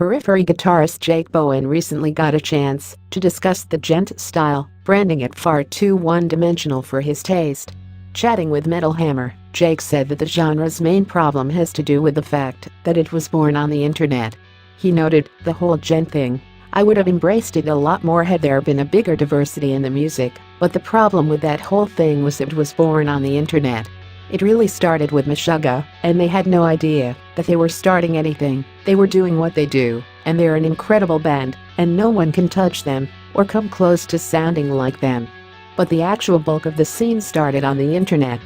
Periphery guitarist Jake Bowen recently got a chance to discuss the DJENT style, branding it far too one-dimensional for his taste. Chatting with Metal Hammer, Jake said that the genre's main problem has to do with the fact that it was born on the internet. He noted, "The whole DJENT thing, I would have embraced it a lot more had there been a bigger diversity in the music, but the problem with that whole thing was it was born on the internet. It really started with Meshuggah, and they had no idea that they were starting anything. They were doing what they do, and they're an incredible band, and no one can touch them or come close to sounding like them. But the actual bulk of the scene started on the internet."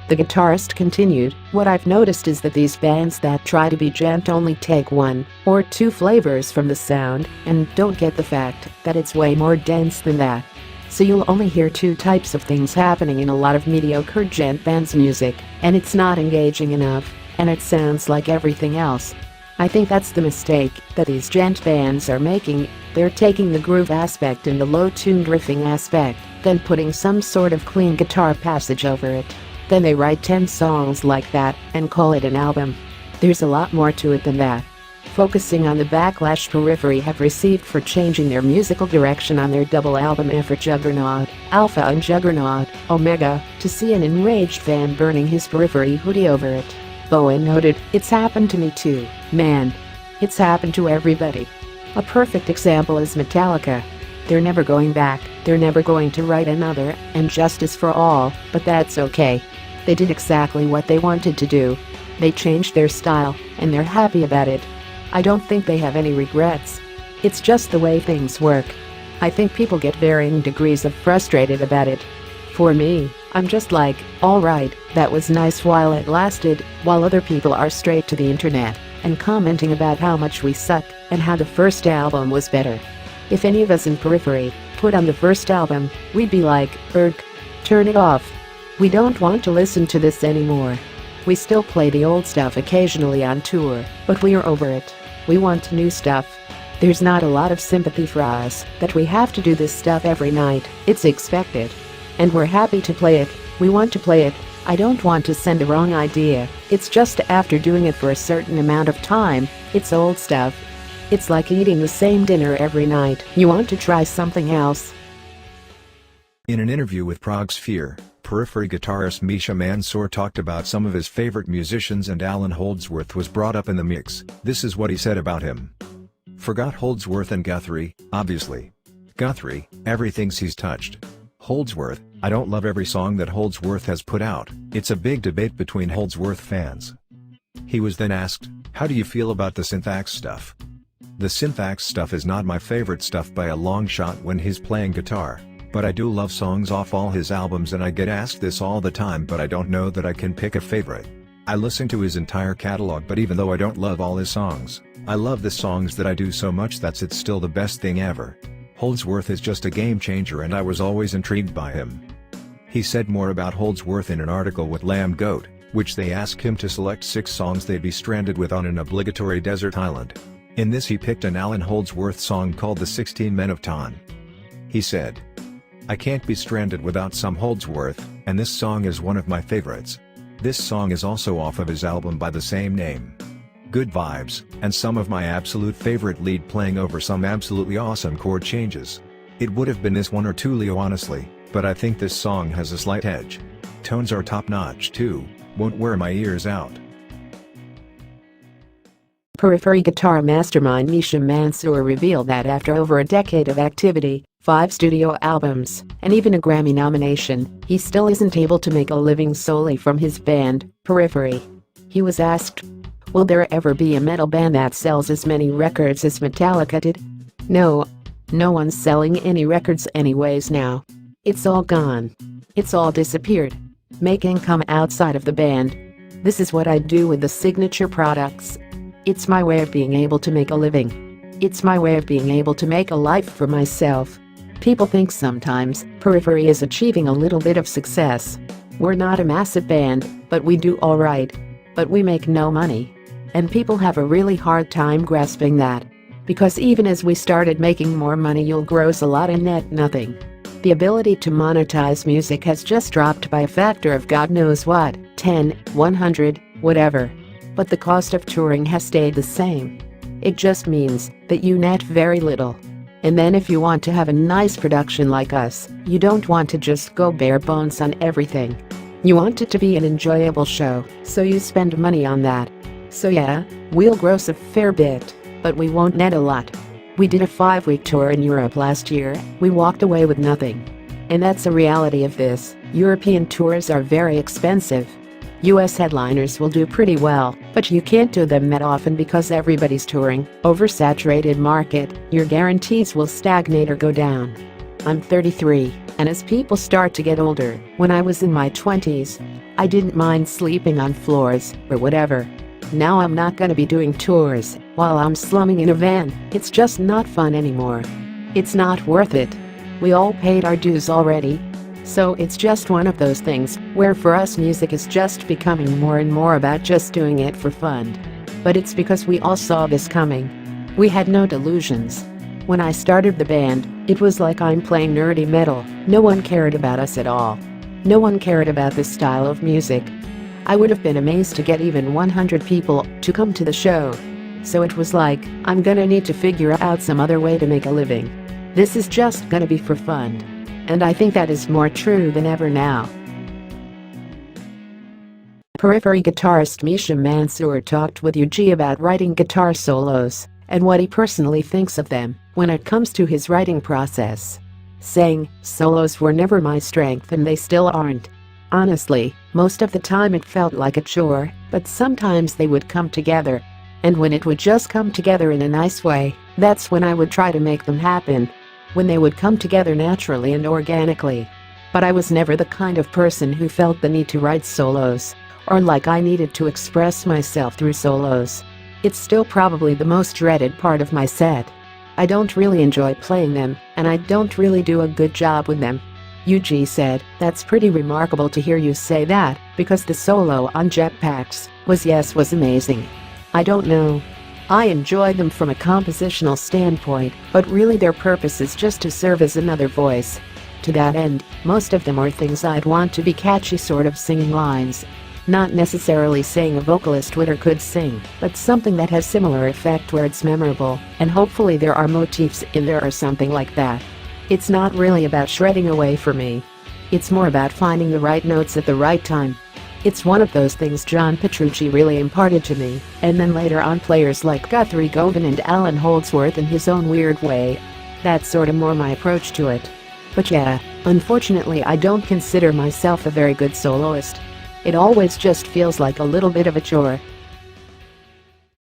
The guitarist continued, "What I've noticed is that these bands that try to be DJENT only take one or two flavors from the sound and don't get the fact that it's way more dense than that. So you'll only hear two types of things happening in a lot of mediocre DJENT bands' music, and it's not engaging enough, and it sounds like everything else. I think that's the mistake that these DJENT bands are making. They're taking the groove aspect and the low-tuned riffing aspect, then putting some sort of clean guitar passage over it. Then they write 10 songs like that and call it an album. There's a lot more to it than that." Focusing on the backlash Periphery have received for changing their musical direction on their double album effort Juggernaut, Alpha and Juggernaut, Omega, to see an enraged fan burning his Periphery hoodie over it. Bowen noted, "It's happened to me too, man. It's happened to everybody. A perfect example is Metallica. They're never going back, they're never going to write another And Justice for All, but that's okay. They did exactly what they wanted to do. They changed their style, and they're happy about it. I don't think they have any regrets. It's just the way things work. I think people get varying degrees of frustrated about it. For me, I'm just like, alright, that was nice while it lasted, while other people are straight to the internet and commenting about how much we suck and how the first album was better. If any of us in Periphery put on the first album, we'd be like, turn it off. We don't want to listen to this anymore. We still play the old stuff occasionally on tour, but we are over it. We want new stuff. There's not a lot of sympathy for us that we have to do this stuff every night. It's expected. And we're happy to play it. We want to play it. I don't want to send the wrong idea. It's just after doing it for a certain amount of time, it's old stuff. It's like eating the same dinner every night. You want to try something else." In an interview with Prague Sphere, Periphery guitarist Misha talked about some of his favorite musicians, and Alan Holdsworth was brought up in the mix. This is what he said about him. "Forgot Holdsworth and Guthrie, obviously. Guthrie, everything's he's touched. Holdsworth, I don't love every song that Holdsworth has put out. It's a big debate between Holdsworth fans." He was then asked, "How do you feel about the Syntax stuff?" "The Syntax stuff is not my favorite stuff by a long shot when he's playing guitar. But I do love songs off all his albums, and I get asked this all the time, but I don't know that I can pick a favorite. I listen to his entire catalog, but even though I don't love all his songs, I love the songs that I do so much that it's still the best thing ever. Holdsworth is just a game changer, and I was always intrigued by him." He said more about Holdsworth in an article with Lamb Goat, which they asked him to select 6 songs they'd be stranded with on an obligatory desert island. In this he picked an Alan Holdsworth song called The 16 Men of Ton. He said, "I can't be stranded without some Holdsworth, and this song is one of my favorites. This song is also off of his album by the same name. Good vibes, and some of my absolute favorite lead playing over some absolutely awesome chord changes. It would have been this one or two, Leo, honestly, but I think this song has a slight edge. Tones are top notch too, won't wear my ears out." Periphery guitar mastermind Misha revealed that after over a decade of activity, 5 studio albums, and even a Grammy nomination, he still isn't able to make a living solely from his band, Periphery. He was asked, "Will there ever be a metal band that sells as many records as Metallica did?" No one's selling any records anyways now. It's all gone. It's all disappeared. Make income outside of the band. This is what I do with the signature products. It's my way of being able to make a living. It's my way of being able to make a life for myself. People think sometimes Periphery is achieving a little bit of success. We're not a massive band, but we do alright. But we make no money. And people have a really hard time grasping that. Because even as we started making more money, you'll gross a lot and net nothing. The ability to monetize music has just dropped by a factor of God knows what, 10, 100, whatever. But the cost of touring has stayed the same. It just means that you net very little. And then if you want to have a nice production like us, you don't want to just go bare bones on everything. You want it to be an enjoyable show, so you spend money on that. So yeah, we'll gross a fair bit, but we won't net a lot. We did a 5-week tour in Europe last year, we walked away with nothing. And that's a reality of this, European tours are very expensive. US headliners will do pretty well, but you can't do them that often because everybody's touring, oversaturated market, your guarantees will stagnate or go down. I'm 33, and as people start to get older, when I was in my 20s, I didn't mind sleeping on floors or whatever. Now I'm not gonna be doing tours while I'm slumming in a van, it's just not fun anymore. It's not worth it. We all paid our dues already. So it's just one of those things where for us music is just becoming more and more about just doing it for fun. But it's because we all saw this coming. We had no delusions. When I started the band, it was like I'm playing nerdy metal, no one cared about us at all. No one cared about this style of music. I would have been amazed to get even 100 people to come to the show. So it was like, I'm gonna need to figure out some other way to make a living. This is just gonna be for fun. And I think that is more true than ever now. Periphery guitarist Misha talked with UG about writing guitar solos and what he personally thinks of them when it comes to his writing process. Saying, solos were never my strength and they still aren't. Honestly, most of the time it felt like a chore, but sometimes they would come together. And when it would just come together in a nice way, that's when I would try to make them happen. When they would come together naturally and organically. But I was never the kind of person who felt the need to write solos, or like I needed to express myself through solos. It's still probably the most dreaded part of my set. I don't really enjoy playing them, and I don't really do a good job with them. UG said, that's pretty remarkable to hear you say that, because the solo on Jetpacks was amazing. I don't know. I enjoy them from a compositional standpoint, but really their purpose is just to serve as another voice. To that end, most of them are things I'd want to be catchy sort of singing lines. Not necessarily saying a vocalist would or could sing, but something that has similar effect where it's memorable, and hopefully there are motifs in there or something like that. It's not really about shredding away for me. It's more about finding the right notes at the right time. It's one of those things John Petrucci really imparted to me, and then later on players like Guthrie Govan and Alan Holdsworth in his own weird way. That's sort of more my approach to it. But yeah, unfortunately I don't consider myself a very good soloist. It always just feels like a little bit of a chore.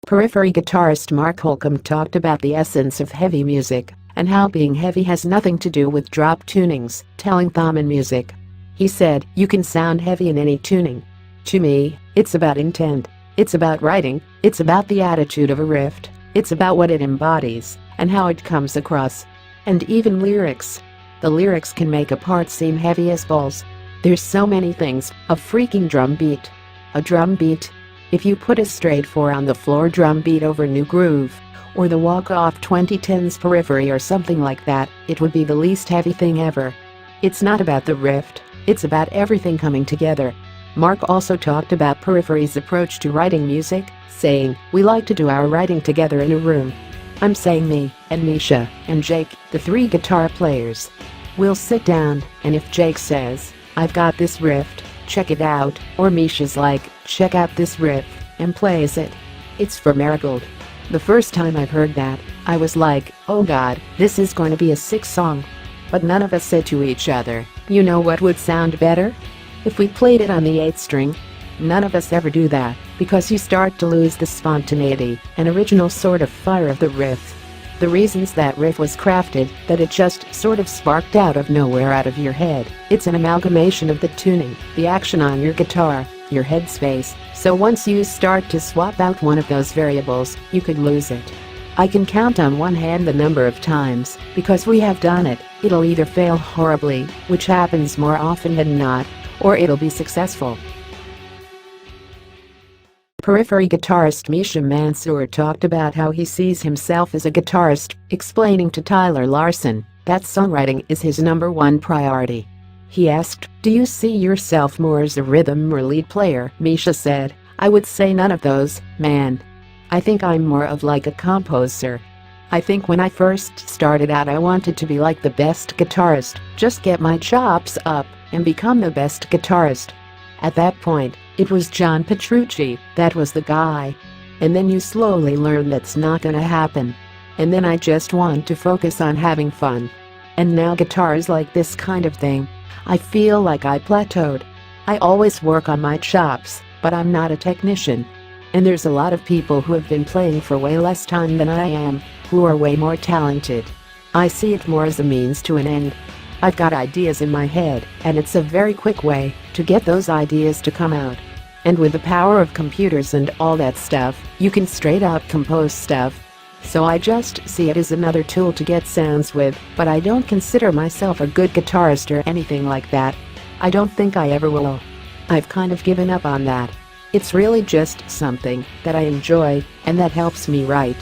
Periphery guitarist Mark Holcomb talked about the essence of heavy music, and how being heavy has nothing to do with drop tunings, telling them in music. He said, you can sound heavy in any tuning. To me, it's about intent. It's about writing, it's about the attitude of a riff, it's about what it embodies, and how it comes across. And even lyrics. The lyrics can make a part seem heavy as balls. There's so many things, a freaking drum beat. A drum beat. If you put a straight 4 on the floor drum beat over New Groove, or the walk-off 2010s Periphery or something like that, it would be the least heavy thing ever. It's not about the riff. It's about everything coming together. Mark also talked about Periphery's approach to writing music, saying, we like to do our writing together in a room. I'm saying me, and Misha, and Jake, the 3 guitar players. We'll sit down, and if Jake says, I've got this riff, check it out, or Misha's like, check out this riff, and plays it. It's for Marigold. The first time I've heard that, I was like, oh god, this is going to be a sick song. But none of us said to each other, you know what would sound better? If we played it on the 8th string. None of us ever do that, because you start to lose the spontaneity and original sort of fire of the riff. The reasons that riff was crafted, that it just sort of sparked out of nowhere out of your head. It's an amalgamation of the tuning, the action on your guitar, your headspace, so once you start to swap out one of those variables, you could lose it. I can count on one hand the number of times, because we have done it, it'll either fail horribly, which happens more often than not, or it'll be successful. Periphery guitarist Misha talked about how he sees himself as a guitarist, explaining to Tyler Larson that songwriting is his #1 priority. He asked, do you see yourself more as a rhythm or lead player? Misha said, I would say none of those, man. I think I'm more of like a composer. I think when I first started out I wanted to be like the best guitarist, just get my chops up and become the best guitarist. At that point, it was John Petrucci, that was the guy. And then you slowly learn that's not gonna happen. And then I just want to focus on having fun. And now guitar is like this kind of thing. I feel like I plateaued. I always work on my chops, but I'm not a technician. And there's a lot of people who have been playing for way less time than I am, who are way more talented. I see it more as a means to an end. I've got ideas in my head, and it's a very quick way to get those ideas to come out. And with the power of computers and all that stuff, you can straight out compose stuff. So I just see it as another tool to get sounds with, but I don't consider myself a good guitarist or anything like that. I don't think I ever will. I've kind of given up on that. It's really just something that I enjoy and that helps me write.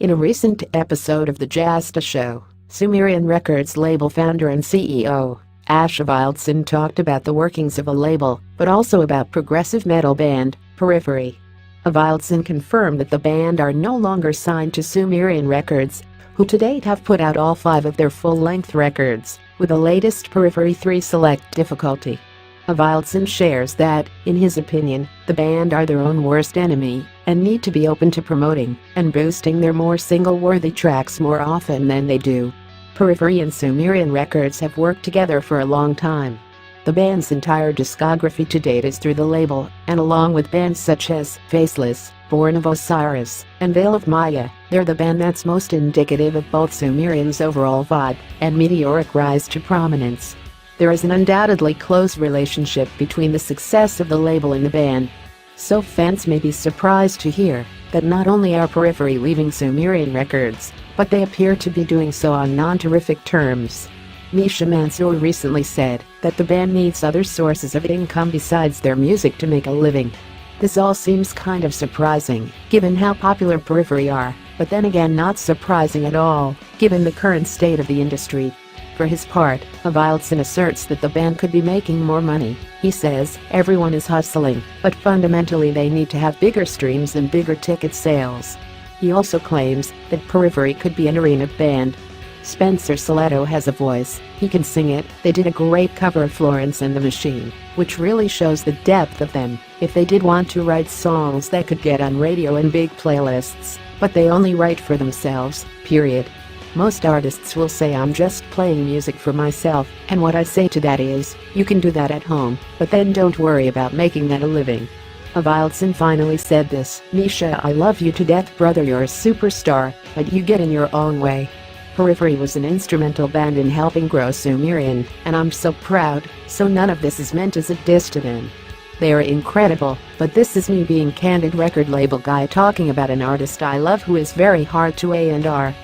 In a recent episode of the Jasta Show, Sumerian Records label founder and CEO, Ash Avildsen talked about the workings of a label, but also about progressive metal band, Periphery. Avildsen confirmed that the band are no longer signed to Sumerian Records, who to date have put out all 5 of their full-length records, with the latest Periphery 3 Select difficulty. Avildsen shares that, in his opinion, the band are their own worst enemy and need to be open to promoting and boosting their more single-worthy tracks more often than they do. Periphery and Sumerian Records have worked together for a long time. The band's entire discography to date is through the label, and along with bands such as Faceless, Born of Osiris, and Veil of Maya, they're the band that's most indicative of both Sumerian's overall vibe and MEDIOCRE rise to prominence. There is an undoubtedly close relationship between the success of the label and the band. So fans may be surprised to hear that not only are Periphery leaving Sumerian Records, but they appear to be doing so on non-terrific terms. Misha recently said that the band needs other sources of income besides their music to make a living. This all seems kind of surprising, given how popular Periphery are, but then again not surprising at all, given the current state of the industry. For his part, Avildsen asserts that the band could be making more money. He says, everyone is hustling, but fundamentally they need to have bigger streams and bigger ticket sales. He also claims that Periphery could be an arena band. Spencer Saletto has a voice, he can sing it. They did a great cover of Florence and the Machine, which really shows the depth of them. If they did want to write songs they could get on radio and big playlists, but they only write for themselves, period. Most artists will say I'm just playing music for myself, and what I say to that is, you can do that at home, but then don't worry about making that a living. Avildsen finally said this, Misha, I love you to death brother, you're a superstar, but you get in your own way. Periphery was an instrumental band in helping grow Sumerian, and I'm so proud, so none of this is meant as a diss to them. They are incredible, but this is me being candid, record label guy talking about an artist I love who is very hard to A&R.